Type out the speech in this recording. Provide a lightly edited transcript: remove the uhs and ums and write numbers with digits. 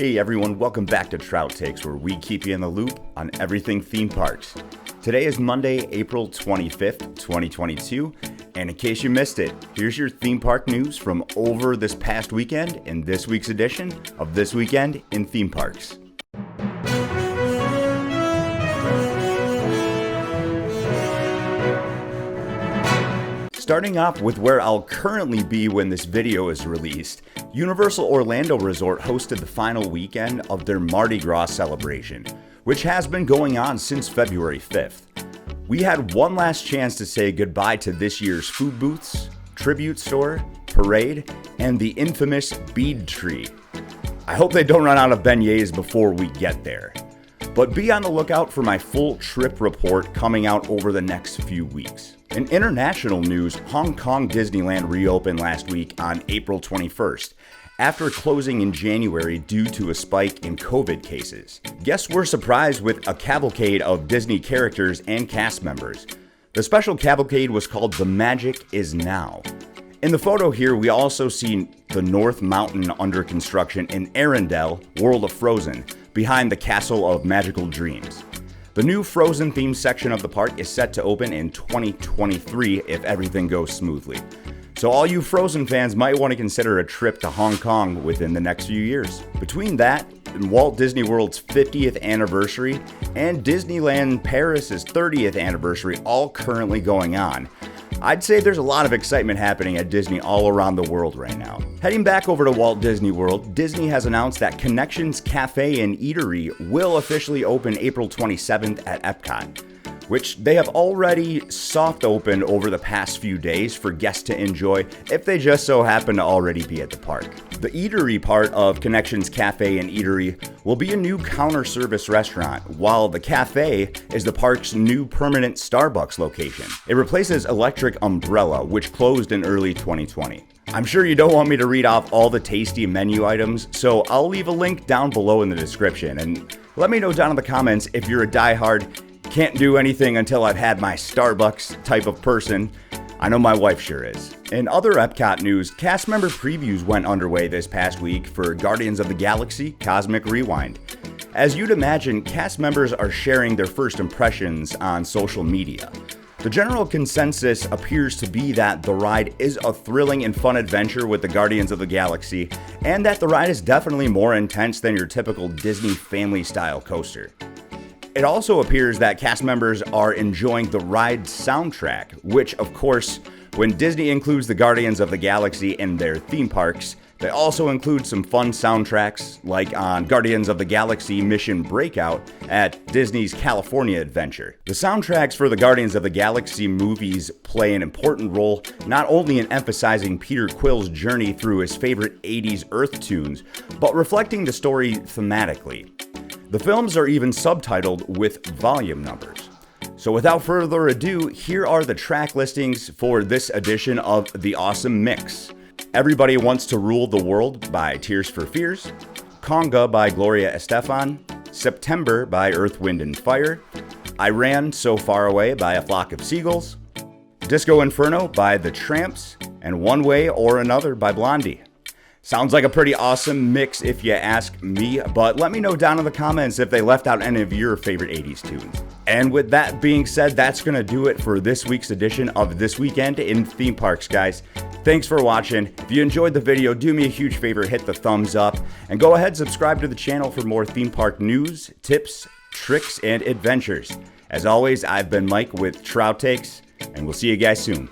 Hey everyone, welcome back to Trout Takes, where we keep you in the loop on everything theme parks. Today is Monday, April 25th, 2022, and in case you missed it, here's your theme park news from over this past weekend in this week's edition of This Weekend in Theme Parks. Starting off with where I'll currently be when this video is released, Universal Orlando Resort hosted the final weekend of their Mardi Gras celebration, which has been going on since February 5th. We had one last chance to say goodbye to this year's food booths, tribute store, parade, and the infamous bead tree. I hope they don't run out of beignets before we get there. But be on the lookout for my full trip report coming out over the next few weeks. In international news, Hong Kong Disneyland reopened last week on April 21st, after closing in January due to a spike in COVID cases. Guests were surprised with a cavalcade of Disney characters and cast members. The special cavalcade was called The Magic Is Now. In the photo here, we also see the North Mountain under construction in Arendelle, World of Frozen, behind the Castle of Magical Dreams. The new Frozen themed section of the park is set to open in 2023 if everything goes smoothly. So all you Frozen fans might want to consider a trip to Hong Kong within the next few years. Between that and Walt Disney World's 50th anniversary and Disneyland Paris's 30th anniversary all currently going on, I'd say there's a lot of excitement happening at Disney all around the world right now. Heading back over to Walt Disney World, Disney has announced that Connections Cafe and Eatery will officially open April 27th at EPCOT, which they have already soft opened over the past few days for guests to enjoy if they just so happen to already be at the park. The eatery part of Connections Cafe and Eatery will be a new counter service restaurant, while the cafe is the park's new permanent Starbucks location. It replaces Electric Umbrella, which closed in early 2020. I'm sure you don't want me to read off all the tasty menu items, so I'll leave a link down below in the description, and let me know down in the comments if you're a diehard can't do anything until I've had my Starbucks type of person. I know my wife sure is. In other EPCOT news, cast member previews went underway this past week for Guardians of the Galaxy Cosmic Rewind. As you'd imagine, cast members are sharing their first impressions on social media. The general consensus appears to be that the ride is a thrilling and fun adventure with the Guardians of the Galaxy, and that the ride is definitely more intense than your typical Disney family-style coaster. It also appears that cast members are enjoying the ride soundtrack, which, of course, when Disney includes the Guardians of the Galaxy in their theme parks, they also include some fun soundtracks, like on Guardians of the Galaxy Mission Breakout at Disney's California Adventure. The soundtracks for the Guardians of the Galaxy movies play an important role not only in emphasizing Peter Quill's journey through his favorite 80s Earth tunes, but reflecting the story thematically. The films are even subtitled with volume numbers. So without further ado, here are the track listings for this edition of The Awesome Mix. Everybody Wants to Rule the World by Tears for Fears, Conga by Gloria Estefan, September by Earth, Wind & Fire, I Ran So Far Away by A Flock of Seagulls, Disco Inferno by The Tramps, and One Way or Another by Blondie. Sounds like a pretty awesome mix if you ask me, but let me know down in the comments if they left out any of your favorite 80s tunes. And with that being said, that's going to do it for this week's edition of This Weekend in Theme Parks, guys. Thanks for watching. If you enjoyed the video, do me a huge favor, hit the thumbs up, and go ahead and subscribe to the channel for more theme park news, tips, tricks, and adventures. As always, I've been Mike with Trout Takes, and we'll see you guys soon.